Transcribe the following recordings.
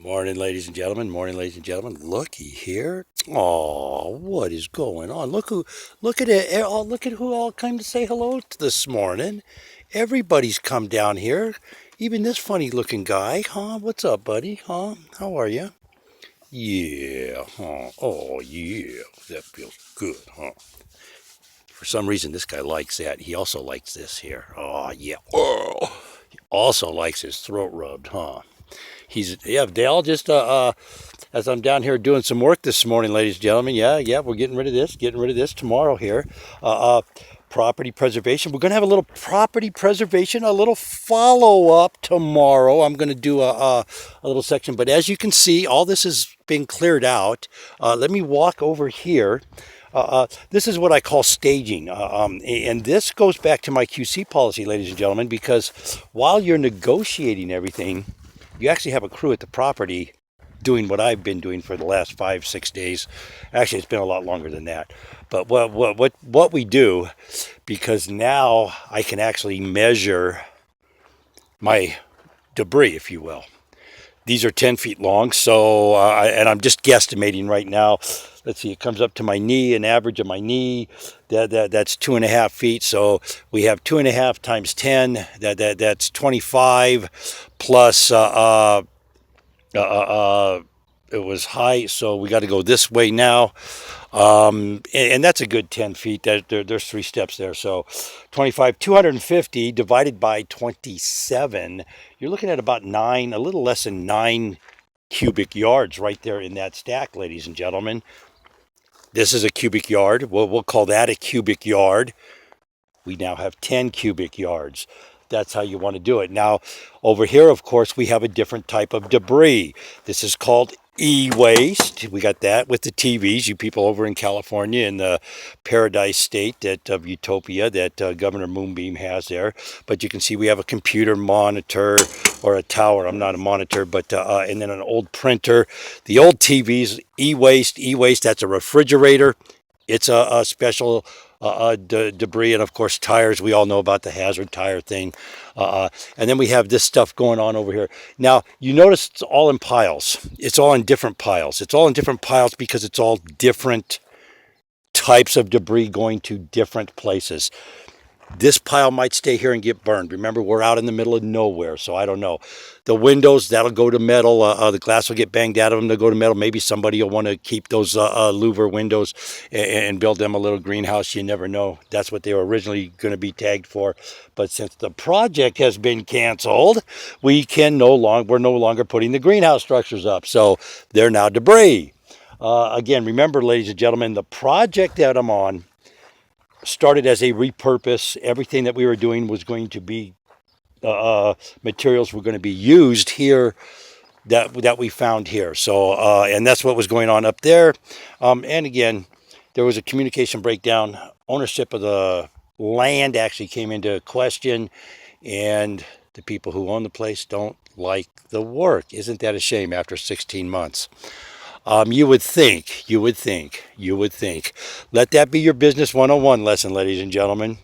Morning, ladies and gentlemen. Morning, ladies and gentlemen. Looky here. Oh, what is going on? Look at it. Oh, look at who all came to say hello this morning. Everybody's come down here. Even this funny-looking guy, huh? What's up, buddy? Huh? How are you? Yeah, huh? Oh, yeah. That feels good, huh? For some reason, this guy likes that. He also likes this here. Oh, yeah. Oh, he also likes his throat rubbed, huh? They all just as I'm down here doing some work this morning, ladies and gentlemen. Yeah, we're getting rid of this tomorrow here. Uh, uh, Property preservation. We're going to have a little property preservation, a little follow up tomorrow. I'm going to do a little section, but as you can see, all this is being cleared out. Let me walk over here. This is what I call staging. And this goes back to my QC policy, ladies and gentlemen, because while you're negotiating everything, you actually have a crew at the property doing what I've been doing for the last 5-6 days. Actually, it's been a lot longer than that. But what we do, because now I can actually measure my debris, if you will. These are 10 feet long, so and I'm just guesstimating right now. Let's see, it comes up to my knee, an average of my knee. That's 2.5 feet. So we have 2.5 times 10. That's 25 plus. It was high, so we got to go this way now. And that's a good 10 feet. There's 3 steps there. So 25, 250 divided by 27, you're looking at about 9, a little less than 9 cubic yards right there in that stack, ladies and gentlemen. This is a cubic yard. We'll call that a cubic yard. We now have 10 cubic yards. That's how you want to do it. Now, over here, of course, we have a different type of debris. This is called e-waste. We got that with the TVs. You people over in California in the paradise state of utopia that Governor Moonbeam has there. But you can see we have a computer monitor or a tower. I'm not a monitor, but and then an old printer. The old TVs, e-waste, that's a refrigerator. It's a special debris, and of course tires. We all know about the hazard tire thing. And then we have this stuff going on over here. Now, you notice it's all in piles. It's all in different piles. It's all in different piles because it's all different types of debris going to different places. This pile might stay here and get burned. Remember, we're out in the middle of nowhere, so I don't know. The windows, that'll go to metal. The glass will get banged out of them. They'll go to metal. Maybe somebody will want to keep those louver windows and build them a little greenhouse. You never know. That's what they were originally going to be tagged for. But since the project has been canceled, we're no longer putting the greenhouse structures up. So they're now debris. Again, remember, ladies and gentlemen, the project that I'm on started as a repurpose. Everything that we were doing was going to be materials were going to be used here that we found here. So and that's what was going on up there. And again, there was a communication breakdown. Ownership of the land actually came into question, and the people who own the place don't like the work. Isn't that a shame after 16 months? You would think. Let that be your business 101 lesson, ladies and gentlemen.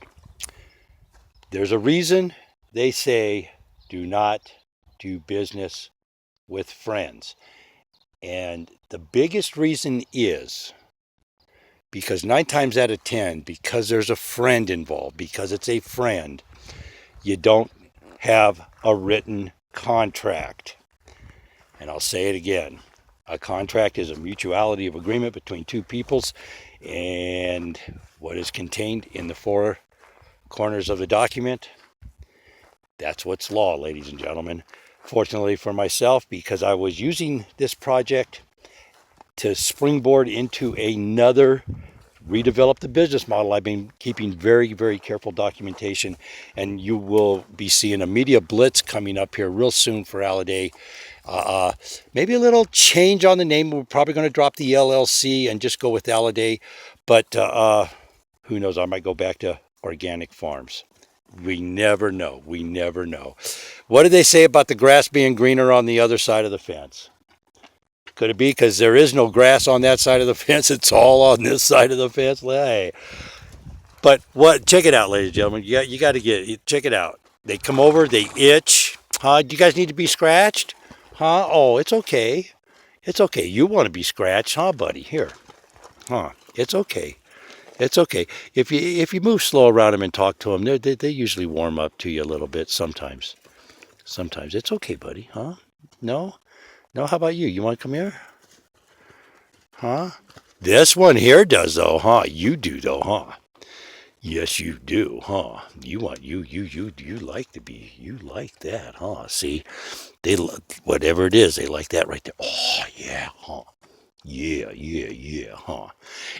There's a reason they say do not do business with friends. And the biggest reason is because 9 times out of 10, because there's a friend involved, because it's a friend, you don't have a written contract. And I'll say it again. A contract is a mutuality of agreement between two peoples, and what is contained in the 4 corners of the document, that's what's law, ladies and gentlemen. Fortunately for myself, because I was using this project to springboard into another redevelop the business model, I've been keeping very, very careful documentation, and you will be seeing a media blitz coming up here real soon for Alladay. Maybe a little change on the name. We're probably going to drop the LLC and just go with Alladay, but who knows? I might go back to organic farms. We never know. What did they say about the grass being greener on the other side of the fence? Could it be because there is no grass on that side of the fence? It's all on this side of the fence. Hey. But check it out, ladies and gentlemen. Check it out. They come over, they itch. Do you guys need to be scratched? Huh? Oh, it's okay. It's okay. You want to be scratched, huh, buddy? Here. Huh? It's okay. It's okay. If you move slow around them and talk to them, they usually warm up to you a little bit sometimes. Sometimes. It's okay, buddy. Huh? No? No? How about you? You want to come here? Huh? This one here does though, huh? You do though, huh? Yes, you do, huh? You want you like to be you like that, huh? See, whatever it is, they like that right there. Oh yeah, huh? Yeah, huh?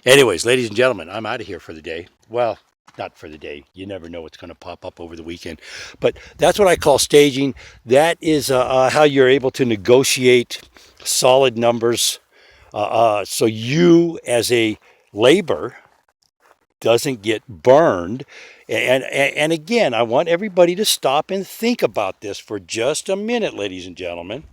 Anyways, ladies and gentlemen, I'm out of here for the day. Well, not for the day. You never know what's going to pop up over the weekend. But that's what I call staging. That is how you're able to negotiate solid numbers. So you, as a labor, doesn't get burned. And again, I want everybody to stop and think about this for just a minute, ladies and gentlemen.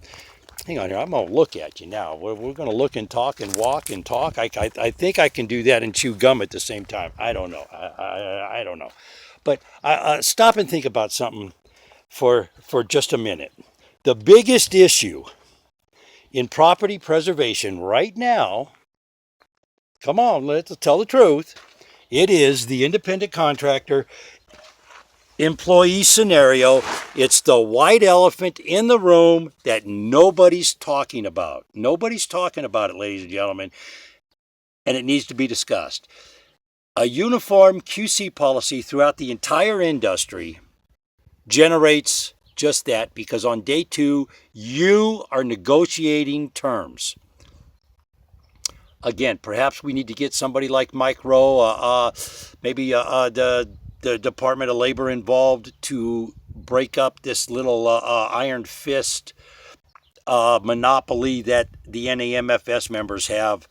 Hang on here. I'm going to look at you now. We're going to look and talk and walk and talk. I think I can do that and chew gum at the same time. I don't know. I don't know. But stop and think about something for just a minute. The biggest issue in property preservation right now, come on, let's tell the truth. It is the independent contractor employee scenario. It's the white elephant in the room that nobody's talking about. Nobody's talking about it, ladies and gentlemen, and it needs to be discussed. A uniform QC policy throughout the entire industry generates just that, because on day two, you are negotiating terms. Again, perhaps we need to get somebody like Mike Rowe, maybe the Department of Labor involved to break up this little iron fist monopoly that the NAMFS members have,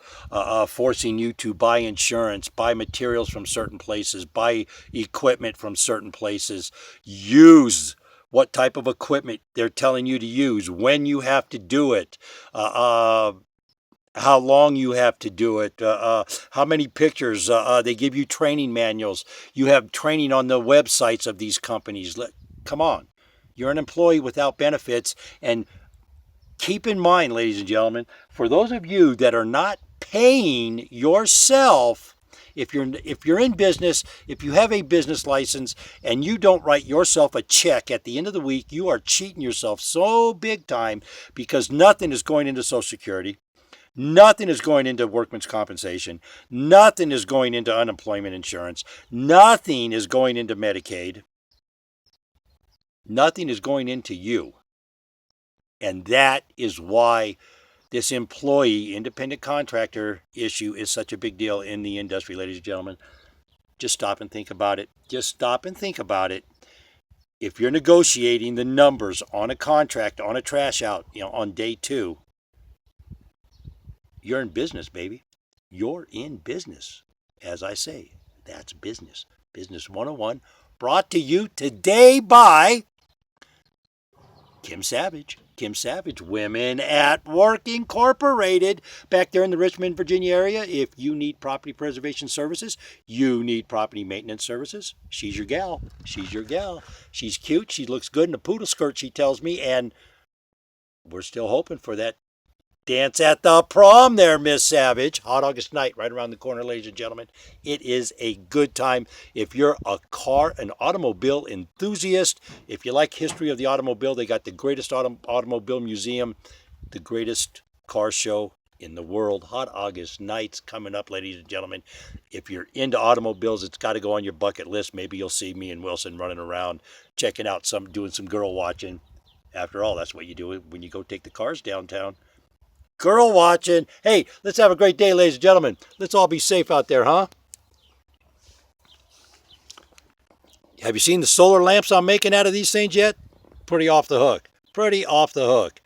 forcing you to buy insurance, buy materials from certain places, buy equipment from certain places, use what type of equipment they're telling you to use, when you have to do it, how long you have to do it, how many pictures. They give you training manuals. You have training on the websites of these companies. Come on. You're an employee without benefits. And keep in mind, ladies and gentlemen, for those of you that are not paying yourself, if you're in business, if you have a business license and you don't write yourself a check at the end of the week, you are cheating yourself so big time, because nothing is going into Social Security. Nothing is going into workman's compensation. Nothing is going into unemployment insurance. Nothing is going into Medicaid. Nothing is going into you. And that is why this employee, independent contractor issue is such a big deal in the industry, ladies and gentlemen. Just stop and think about it. Just stop and think about it. If you're negotiating the numbers on a contract, on a trash out, on day two, you're in business, baby. You're in business. As I say, that's business. Business 101, brought to you today by Kim Savage. Kim Savage, Women at Work Incorporated, back there in the Richmond, Virginia area. If you need property preservation services, you need property maintenance services, she's your gal. She's your gal. She's cute. She looks good in a poodle skirt, she tells me, and we're still hoping for that dance at the prom there, Miss Savage. Hot August night right around the corner, ladies and gentlemen. It is a good time. If you're an automobile enthusiast, if you like history of the automobile, they got the greatest automobile museum, the greatest car show in the world. Hot August nights coming up, ladies and gentlemen. If you're into automobiles, it's got to go on your bucket list. Maybe you'll see me and Wilson running around, checking out doing some girl watching. After all, that's what you do when you go take the cars downtown. Girl watching. Hey, let's have a great day, ladies and gentlemen. Let's all be safe out there, huh? Have you seen the solar lamps I'm making out of these things yet? Pretty off the hook. Pretty off the hook.